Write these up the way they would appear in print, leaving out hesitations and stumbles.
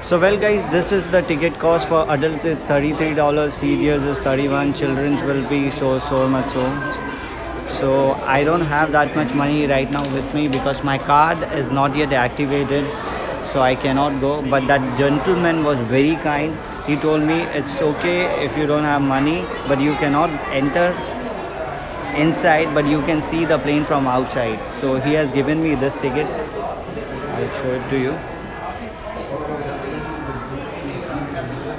So well guys, this is the ticket cost. For adults it's $33, seniors is 31, children's will be so much so I don't have that much money right now with me because my card is not yet activated, so I cannot go. But that gentleman was very kind. He told me it's okay if you don't have money, but you cannot enter inside, but you can see the plane from outside. So he has given me this ticket. I'll show it to you.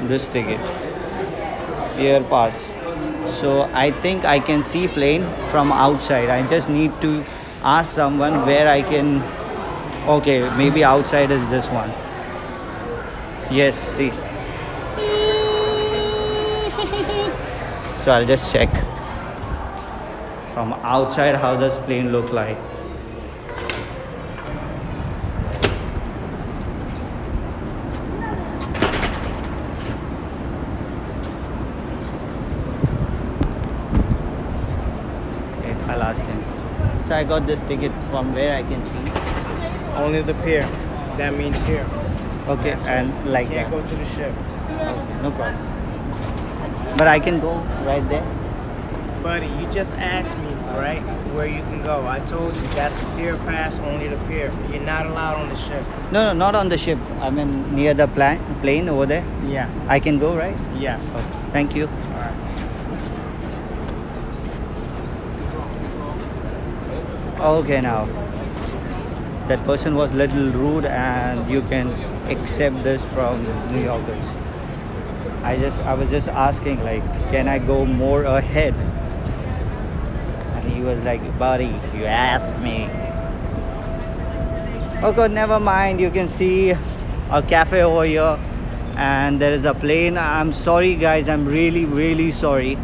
This ticket, air pass. So I think I can see plane from outside. I just need to ask someone where I can. Okay, maybe outside is this one. Yes, see. So I'll just check from outside how this plane look like. Okay, I'll ask him. So I got this ticket from where I can see. Only the pier. That means here. Okay, That's and it. like Can't that. go to the ship. Okay, no problem. But I can go right there. Buddy, you just asked me, right, where you can go. I told you that's a pier pass, only the pier. You're not allowed on the ship. No, not on the ship. I mean near the plane over there. Yeah. I can go, right? Yes. Okay. Thank you. All right. Okay, now that person was little rude, and you can accept this from New Yorkers. I was just asking like, can I go more ahead? And he was like, buddy, you asked me. Okay, never mind. You can see a cafe over here, and there is a plane. I'm sorry, guys. I'm really sorry.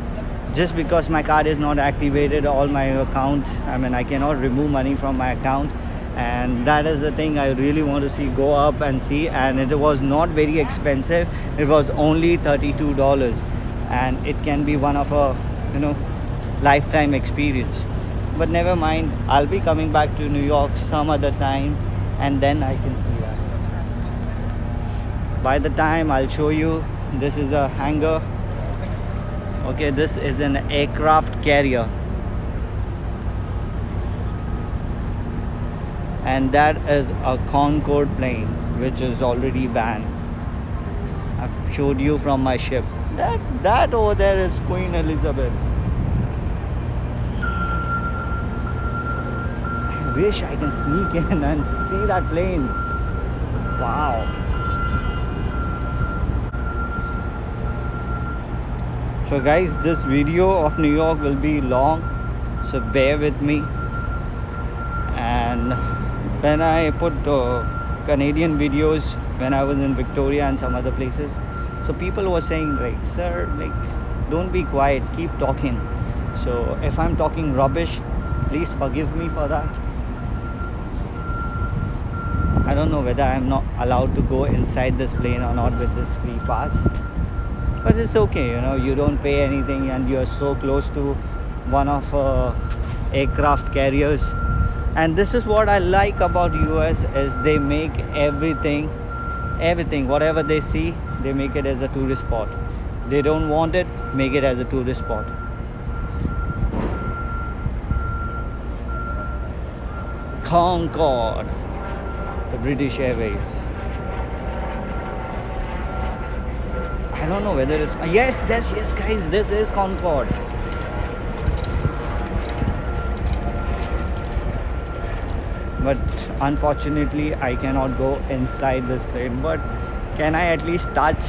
Just because my card is not activated, all my account. I mean, I cannot remove money from my account, and that is the thing I really want to see. Go up and see, and it was not very expensive. It was only $32, and it can be one of a lifetime experience. But never mind. I'll be coming back to New York some other time, and then I can see that. By the time I'll show you, this is a hangar. Okay, this is an aircraft carrier, and that is a Concorde plane which is already banned. I've showed you from my ship. That over there is Queen Elizabeth. I wish I can sneak in and see that plane. Wow. So guys, this video of New York will be long, so bear with me. And when I put Canadian videos when I was in Victoria and some other places, so people were saying like, sir, like, don't be quiet, keep talking. So if I'm talking rubbish, please forgive me for that. I don't know whether I'm not allowed to go inside this plane or not with this free pass. But it's okay, you don't pay anything, and you're so close to one of aircraft carriers. And this is what I like about US is they make everything, whatever they see, they make it as a tourist spot. They don't want it, make it as a tourist spot. Concorde, the British Airways. I don't know whether it's yes guys, this is Concorde. But unfortunately I cannot go inside this plane. But can I at least touch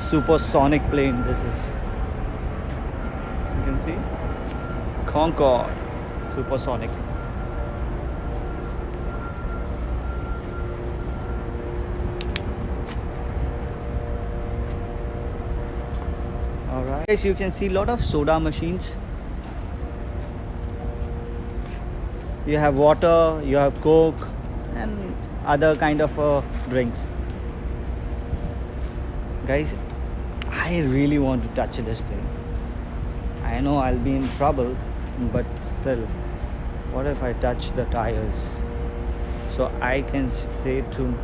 supersonic plane? This is, you can see, Concorde supersonic. Alright, guys, you can see a lot of soda machines. You have water, you have Coke, and other kind of drinks. Guys, I really want to touch this plane. I know I'll be in trouble, but still, what if I touch the tires? so I can say to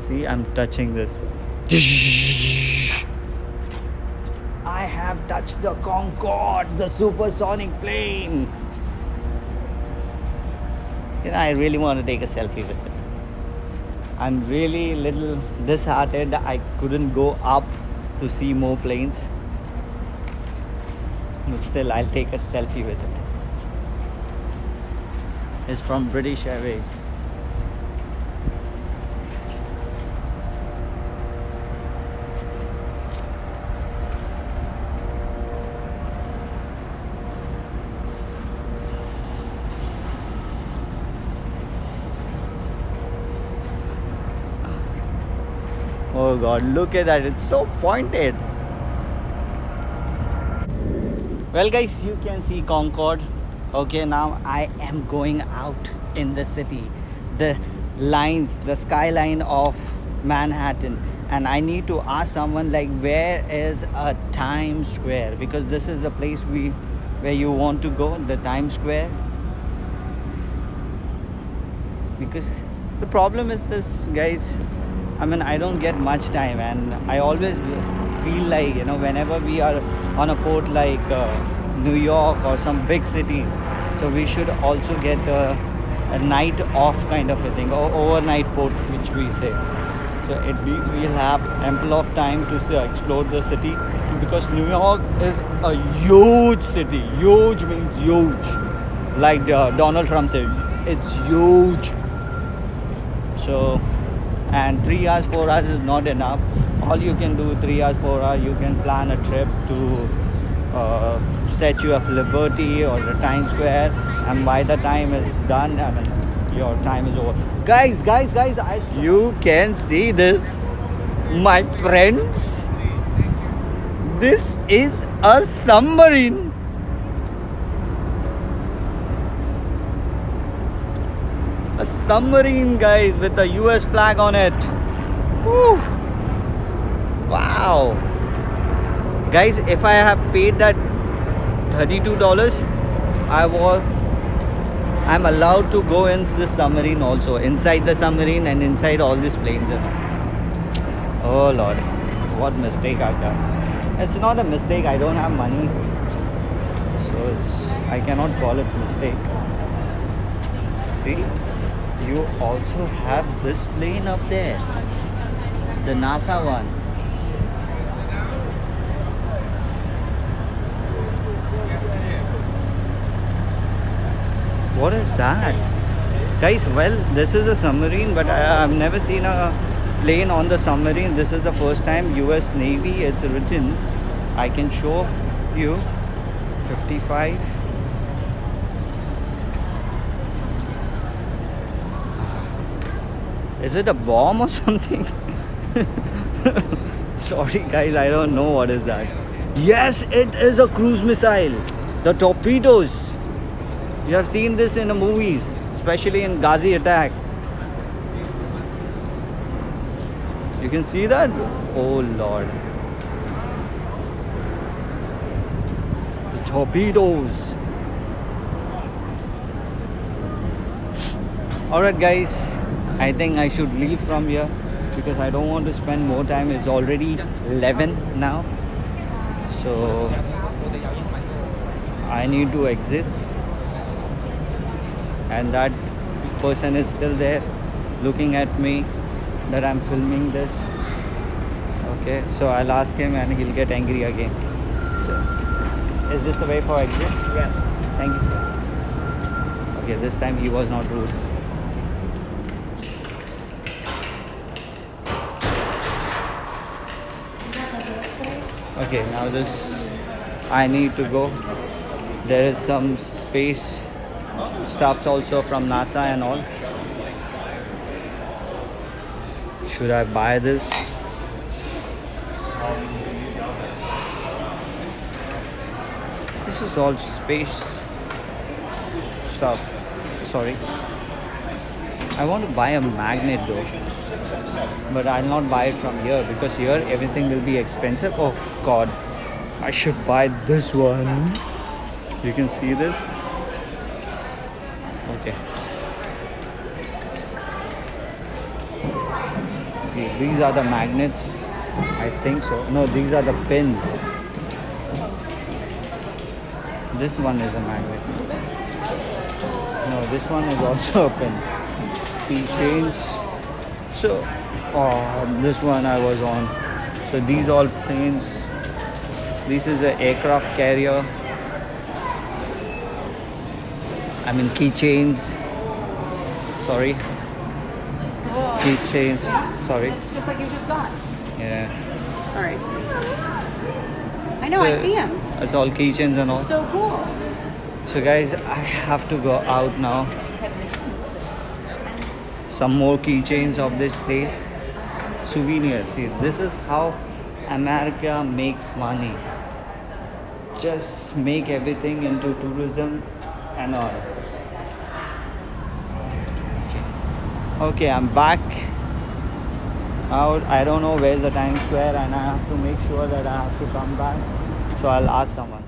see, I'm touching this. I have touched the Concorde, the supersonic plane. I really want to take a selfie with it. I'm really little disheartened I couldn't go up to see more planes. But still, I'll take a selfie with it. It's from British Airways. Oh God, look at that, it's so pointed. Well guys, you can see Concorde. Okay, now I am going out in the city. The lines, the skyline of Manhattan. And I need to ask someone like, where is a Times Square? Because this is the place where you want to go, the Times Square. Because the problem is this, guys. I mean, I don't get much time, and I always feel like, whenever we are on a port like New York or some big cities, so we should also get a night off kind of a thing, or overnight port, which we say. So at least we'll have ample of time to explore the city, because New York is a huge city. Huge means huge. Like Donald Trump said, it's huge. So, and 3 hours, 4 hours is not enough. All you can do 3 hours, 4 hours, you can plan a trip to Statue of Liberty or the Times Square, and by the time it's done, I mean, your time is over. Guys, you can see this, my friends. This is a submarine. A submarine, guys, with the US flag on it. Woo. Wow. Guys, if I have paid that $32, I'm allowed to go in this submarine also, inside the submarine and inside all these planes. Oh Lord, what mistake I've done. It's not a mistake, I don't have money, so I cannot call it mistake. See, you also have this plane up there, the NASA one. What is that? Guys, well, this is a submarine, but I've never seen a plane on the submarine. This is the first time. US Navy, it's written. I can show you. 55. Is it a bomb or something? Sorry guys, I don't know what is that. Yes, it is a cruise missile. The torpedoes. You have seen this in the movies, especially in Ghazi attack. You can see that? Oh Lord. The torpedoes. Alright guys, I think I should leave from here because I don't want to spend more time. It's already 11 now. So I need to exit. And that person is still there looking at me that I'm filming this. Okay, so I'll ask him and he'll get angry again. So, is this the way for exit? Yes. Thank you, sir. Okay, this time he was not rude. Okay, now this, I need to go. There is some space stuffs also from NASA and all. Should I buy this? This is all space stuff. Sorry. I want to buy a magnet though, but I'll not buy it from here because here everything will be expensive. Oh God, I should buy this one. You can see this. Okay. See, these are the magnets. I think so. No, these are the pins. This one is a magnet. No, this one is also a pin. Keychains. So, this one I was on. So these all planes. This is the aircraft carrier. I mean keychains. Sorry. Keychains. Sorry. It's just like you just got. Yeah. Sorry. I know, I see him. It's all keychains and all. So cool. So guys, I have to go out now. Some more keychains of this place. Souvenirs. See, this is how America makes money. Just make everything into tourism and all. Okay, I'm back out. I don't know where's the Times Square, and I have to make sure that I have to come back. So I'll ask someone.